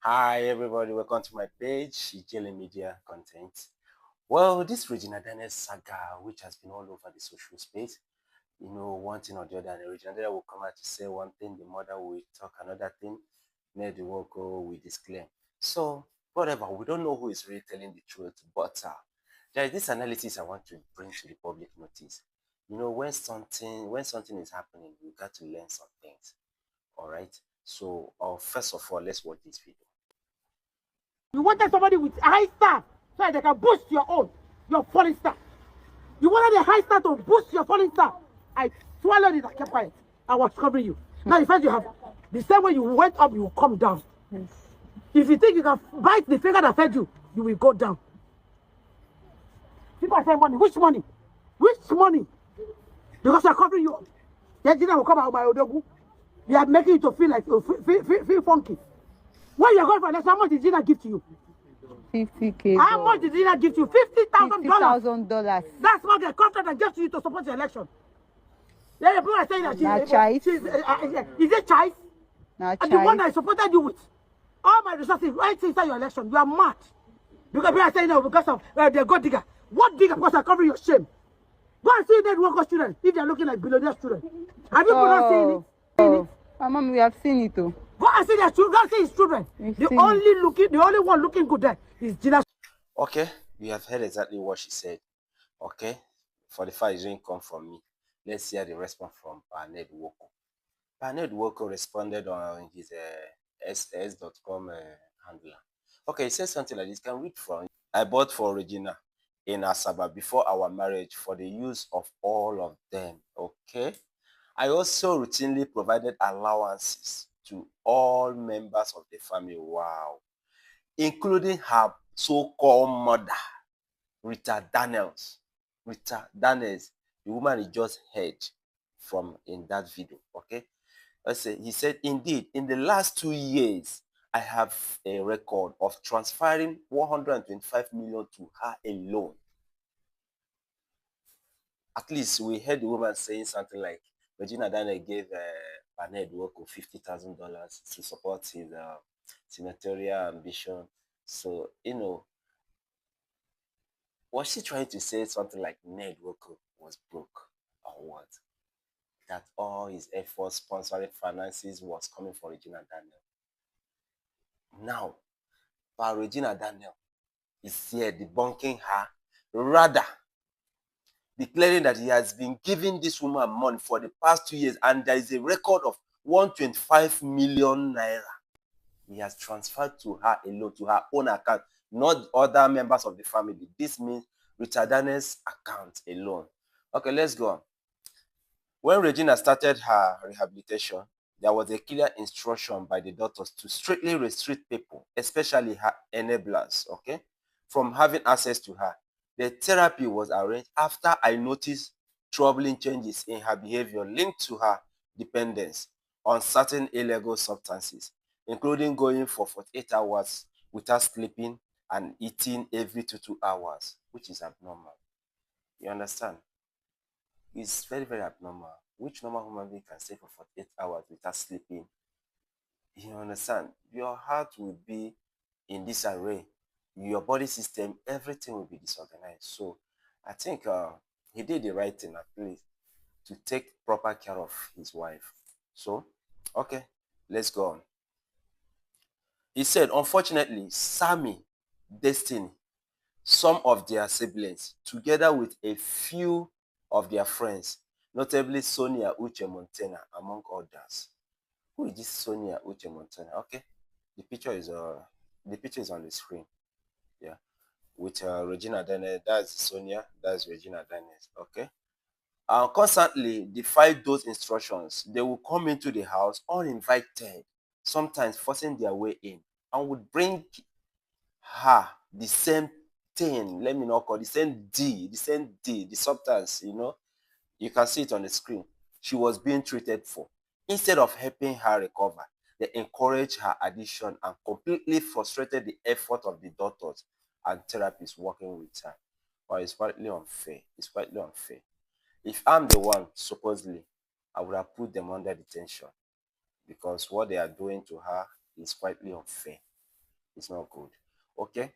Hi everybody, welcome to my page, Jelly Media Content. Well, this Regina Daniels saga, which has been all over the social space, one thing or the other, the Regina Daniels will come out to say one thing, the mother will talk another thing, Ned Nwoko will disclaim. So, whatever, we don't know who is really telling the truth, but there is this analysis I want to bring to the public notice. When something is happening, you got to learn some things. All right. So, first of all, let's watch this video. You wanted somebody with high star so that they can boost your falling star. You wanted a high star to boost your falling star. I swallowed it, I kept quiet. I was covering you. Now the fact you have the same way you went up, you will come down. Yes. If you think you can bite the finger that fed you, you will go down. People are saying money. Which money? Which money? Because I'm covering you. The dinner will come out by Odogu. You are making it to feel like feel funky. When you're going for election, how much did Gina give to you? 50K. How much did Gina give to you? $50,000. $50,000. That's not the contract that gives to you to support the election. Yeah, people are saying that she's is it child? Not And the one child. that I supported you with. All my resources right inside your election. You are mad. Because people are saying no because of the gold digger. What digger? Because I cover your shame. Go and see Ned Nwoko students if they are looking like billionaire students. Have you not seen it? Mom, we have seen it too. Go and see their children. Go and see his children. The only one looking good there is Gina. Okay, you have heard exactly what she said. Okay, for the fact it didn't come from me. Let's hear the response from Ned Nwoko. Ned Nwoko responded on his ss.com handler. Okay, he said something like this. Can read from. I bought for Regina in Asaba before our marriage for the use of all of them. Okay. I also routinely provided allowances to all members of the family. Wow. Including her so-called mother, Rita Daniels. Rita Daniels, the woman he just heard from in that video. Okay. He said, indeed, in the last 2 years, I have a record of transferring 125 million to her alone. At least we heard the woman saying something like, Regina Daniel gave Ned Nwoko $50,000 to support his senatorial ambition. So, was she trying to say something like Ned Nwoko was broke or what? That all his efforts, sponsoring finances was coming for Regina Daniel. Now, Regina Daniel is here debunking her, rather declaring that he has been giving this woman money for the past 2 years and there is a record of 125 million naira. He has transferred to her alone, to her own account, not other members of the family. This means Richard Daniels' account alone. Okay, let's go on. When Regina started her rehabilitation, there was a clear instruction by the doctors to strictly restrict people, especially her enablers, okay, from having access to her. The therapy was arranged after I noticed troubling changes in her behavior linked to her dependence on certain illegal substances, including going for 48 hours without sleeping and eating every 2 hours, which is abnormal. You understand? It's very, very abnormal. Which normal human being can stay for 48 hours without sleeping? You understand? Your heart will be in disarray. Your body system, everything will be disorganized. So I think he did the right thing at least to take proper care of his wife. So, okay, let's go on. He said, unfortunately, Sammy, Destiny, some of their siblings, together with a few of their friends, notably Sonia Uche Montana, among others. Who is this Sonia Uche Montana? Okay, the picture is on the screen. Yeah, with Regina Daniels. That's Sonia. That's Regina Daniels. Okay. Constantly defied those instructions. They will come into the house uninvited, sometimes forcing their way in, and would bring her the same thing. Let me not call the same D, the substance. You can see it on the screen. She was being treated for. Instead of helping her recover, they encouraged her addiction and completely frustrated the effort of the doctors and therapists working with her. But it's quite unfair. It's quite unfair. If I'm the one, supposedly, I would have put them under detention because what they are doing to her is quite unfair. It's not good. Okay?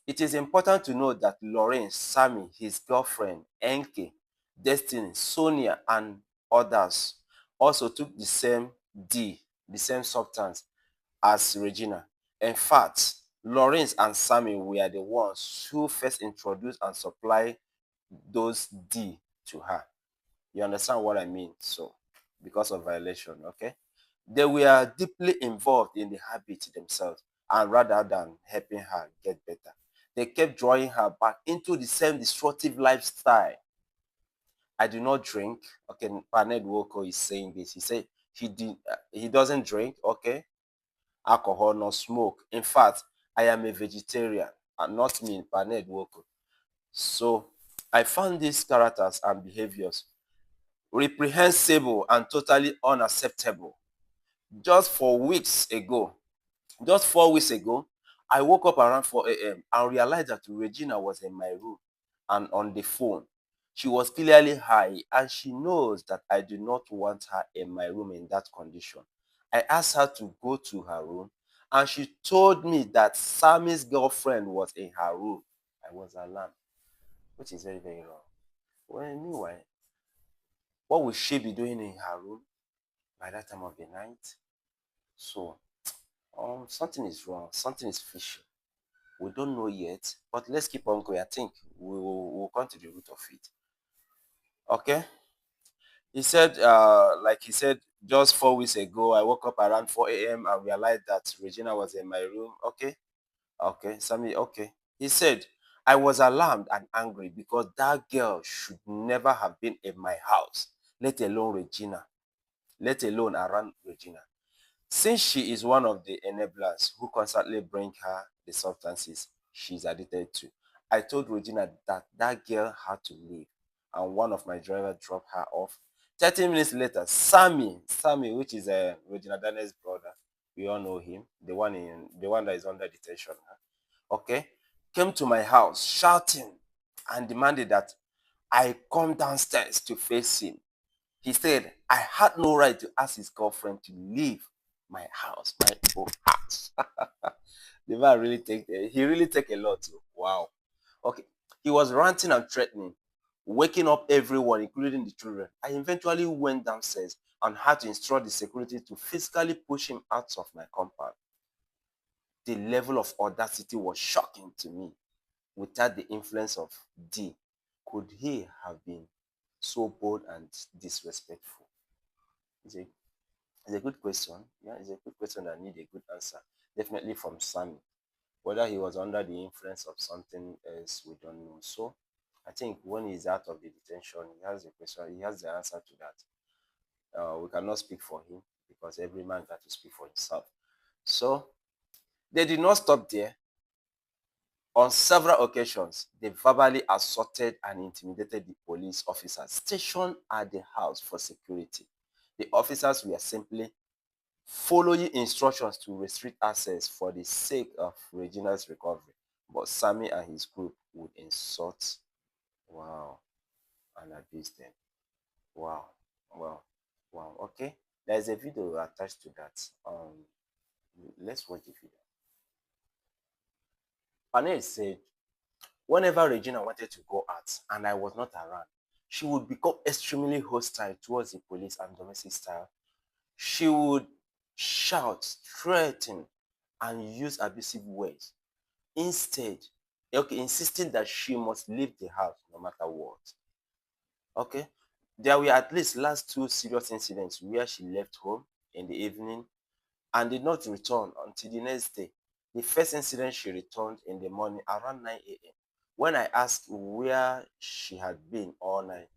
It is important to note that Lawrence, Sammy, his girlfriend, Enke, Destiny, Sonia, and others also took the same the same substance as Regina. In fact, Lawrence and Sammy were the ones who first introduced and supplied those to her. You understand what I mean? So, because of violation, okay? They were deeply involved in the habit themselves, and rather than helping her get better, they kept drawing her back into the same destructive lifestyle. I do not drink. Okay, Ned Nwoko is saying this. He said he doesn't drink, okay, alcohol nor smoke. In fact, I am a vegetarian, and not me, Ned Nwoko. So I found these characters and behaviors reprehensible and totally unacceptable. Just 4 weeks ago, just 4 weeks ago, I woke up around 4 a.m. and realized that Regina was in my room and on the phone. She was clearly high, and she knows that I do not want her in my room in that condition. I asked her to go to her room, and she told me that Sammy's girlfriend was in her room. I was alarmed, which is very, very wrong. Well, meanwhile, what would she be doing in her room by that time of the night? So, something is wrong. Something is fishy. We don't know yet, but let's keep on going. I think we'll come to the root of it. Okay? He said, like he said, just 4 weeks ago, I woke up around 4 a.m. and realized that Regina was in my room. Okay? Okay, Sammy, okay. He said, I was alarmed and angry because that girl should never have been in my house, let alone Regina, let alone around Regina. Since she is one of the enablers who constantly bring her the substances she's addicted to, I told Regina that that girl had to leave, and one of my drivers dropped her off. 30 minutes later, Sammy, which is Regina Daniels' brother, we all know him, the one that is under detention, okay, came to my house shouting and demanded that I come downstairs to face him. He said, I had no right to ask his girlfriend to leave my house, my own house. The man he really take a lot too. Wow. Okay. He was ranting and threatening, waking up everyone, including the children. I eventually went downstairs and had to instruct the security to physically push him out of my compound. The level of audacity was shocking to me. Without the influence of D, could he have been so bold and disrespectful? It's a, it's a good question. Yeah, it's a good question that need a good answer. Definitely from Sammy. Whether he was under the influence of something else, we don't know. So I think when he's out of the detention, he has a question, he has the answer to that. We cannot speak for him because every man got to speak for himself. So they did not stop there. On several occasions, they verbally assaulted and intimidated the police officers stationed at the house for security. The officers were simply following instructions to restrict access for the sake of Regina's recovery. But Sammy and his group would insult, wow, and abuse them. Wow, wow, wow. Okay, there's a video attached to that. Let's watch the video. Panel said, whenever Regina wanted to go out and I was not around, she would become extremely hostile towards the police and domestic style. She would shout, threaten, and use abusive words. Instead, okay, insisting that she must leave the house no matter what. Okay, there were at least last 2 serious incidents where she left home in the evening and did not return until the next day. The first incident, she returned in the morning around 9 a.m. When I asked where she had been all night,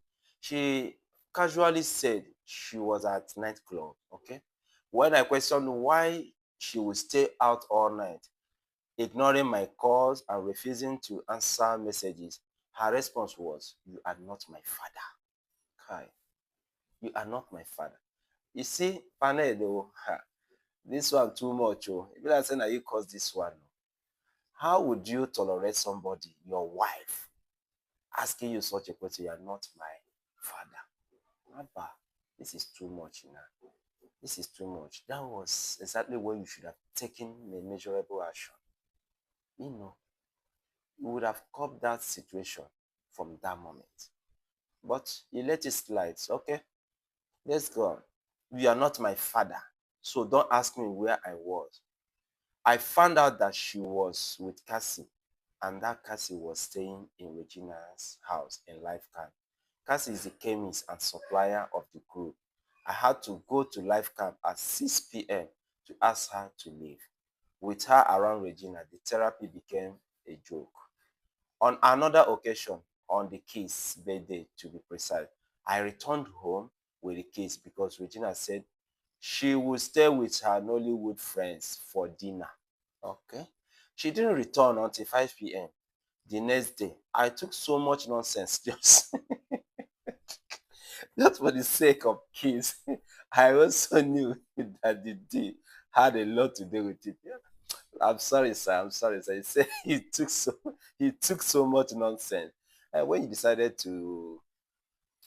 she casually said she was at nightclub. Okay. When I questioned why she would stay out all night, ignoring my calls and refusing to answer messages, her response was, "You are not my father." Kai, you are not my father. You see, panel though, this one too much. Oh, if you saying that you caused this one, how would you tolerate somebody, your wife, asking you such a question? You are not my father. Abba, this is too much now. This is too much. That was exactly when you should have taken a measurable action. you know, you would have coped that situation from that moment. But you let it slide. Okay, let's go on. You are not my father, so don't ask me where I was. I found out that she was with Cassie, and that Cassie was staying in Regina's house in Life Camp. Cassie is the chemist and supplier of the group. I had to go to Life Camp at 6 p.m. to ask her to leave. With her around Regina, the therapy became a joke. On another occasion, on the kid's birthday to be precise, I returned home with the kids because Regina said she would stay with her Nollywood friends for dinner. Okay. She didn't return until 5 p.m. the next day. I took so much nonsense just for the sake of kids. I also knew that the day had a lot to do with it. Yeah. I'm sorry, sir. I'm sorry, sir. He said he took so much nonsense. And when you decided to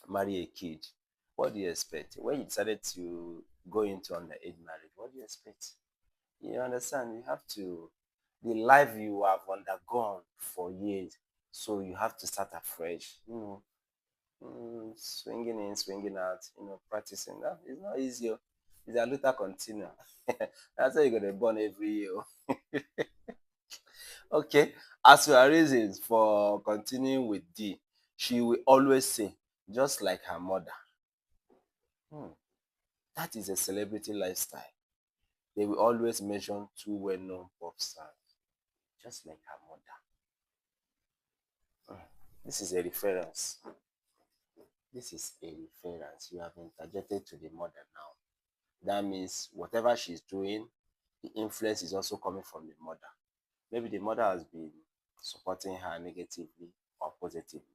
marry a kid, what do you expect? When you decided to go into underage marriage, what do you expect? You understand? You have to, the life you have undergone for years, so you have to start afresh. Swinging in, swinging out. Practicing. That is not easy. Oh. It's a luta continua. That's how you're gonna born every year. Oh. Okay. As for her reasons for continuing with D, she will always say, just like her mother. Hmm. That is a celebrity lifestyle. They will always mention two well-known pop stars, just like her mother. This is a reference. This is a reference. You have interjected to the mother now. That means whatever she's doing, the influence is also coming from the mother. Maybe the mother has been supporting her negatively or positively.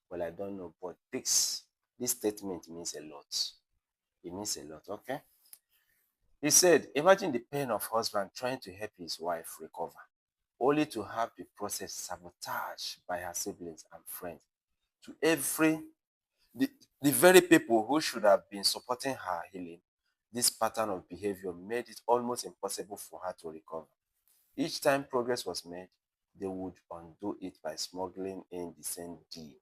Well, I don't know, but this statement means a lot. It means a lot, okay? He said, imagine the pain of husband trying to help his wife recover, only to have the process sabotaged by her siblings and friends. To the, the very people who should have been supporting her healing, this pattern of behavior made it almost impossible for her to recover. Each time progress was made, they would undo it by smuggling in the same deal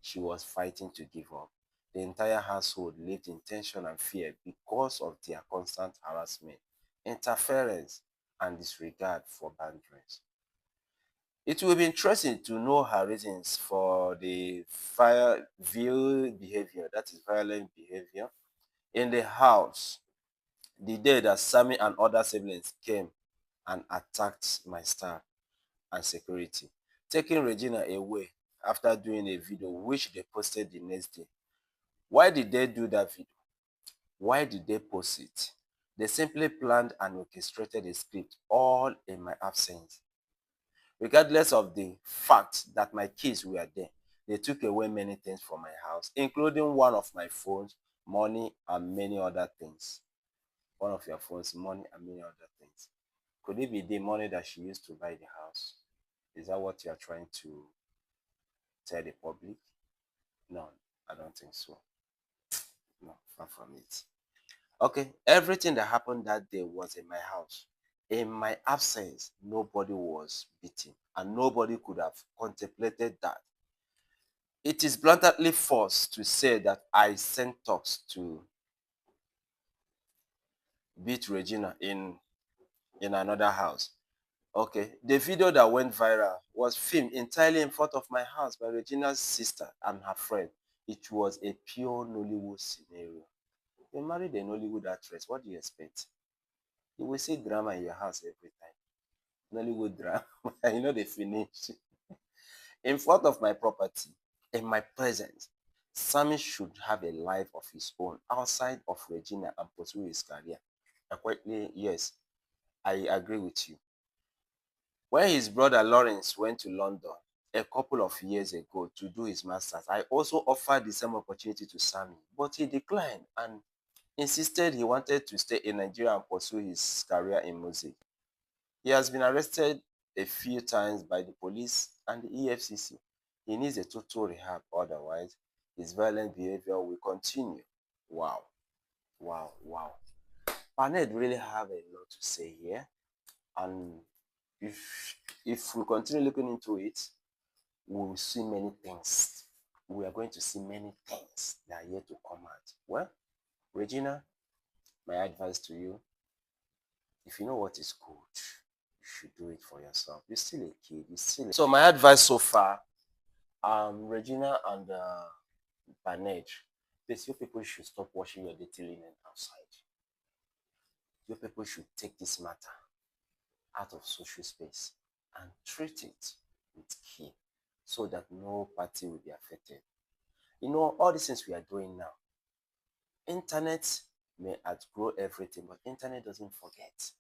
she was fighting to give up. The entire household lived in tension and fear because of their constant harassment, interference, and disregard for boundaries. It will be interesting to know her reasons for the violent behavior in the house the day that Sammy and other siblings came and attacked my staff and security, taking Regina away after doing a video which they posted the next day. Why did they do that video? Why did they post it? They simply planned and orchestrated a script all in my absence. Regardless of the fact that my kids were there, they took away many things from my house, including one of my phones, money, and many other things. One of your phones, money, and many other things. Could it be the money that she used to buy the house? Is that what you are trying to tell the public? No, I don't think so. No, far from it. Okay, everything that happened that day was in my house. In my absence, nobody was beaten, and nobody could have contemplated that. It is bluntly false to say that I sent talks to beat Regina in another house. Okay, the video that went viral was filmed entirely in front of my house by Regina's sister and her friend. It was a pure Nollywood scenario. You married a Nollywood actress, what do you expect? You will see drama in your house every time. Nollywood drama. You know they finish. In front of my property, in my presence, Sammy should have a life of his own outside of Regina and pursue his career. And quietly, yes, I agree with you. When his brother Lawrence went to London a couple of years ago to do his master's, I also offered the same opportunity to Sammy, but he declined and insisted he wanted to stay in Nigeria and pursue his career in music. He has been arrested a few times by the police and the EFCC. He needs a total rehab, otherwise, his violent behavior will continue. Wow, wow, wow. Paned really have a lot to say here, and if we continue looking into it, we will see many things. We are going to see many things that are yet to come out. Well, Regina, my advice to you, if you know what is good, you should do it for yourself. You're still a kid. So my advice so far, Regina and Banej, please, you people should stop washing your dirty linen outside. You people should take this matter out of social space and treat it with care so that no party will be affected. You know, all these things we are doing now, internet may outgrow everything, but internet doesn't forget.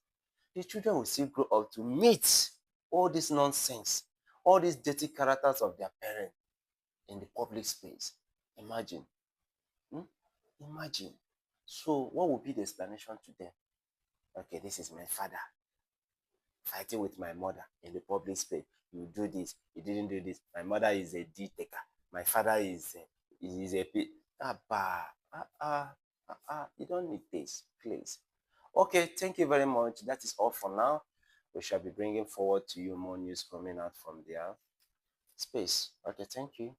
The children will still grow up to meet all this nonsense, all these dirty characters of their parents in the public space. Imagine. Hmm? Imagine. So what will be the explanation to them? Okay, this is my father fighting with my mother in the public space. You do this, you didn't do this. My mother is a D taker. My father is a P. You don't need this, please. Okay, thank you very much. That is all for now. We shall be bringing forward to you more news coming out from their space. Okay, thank you.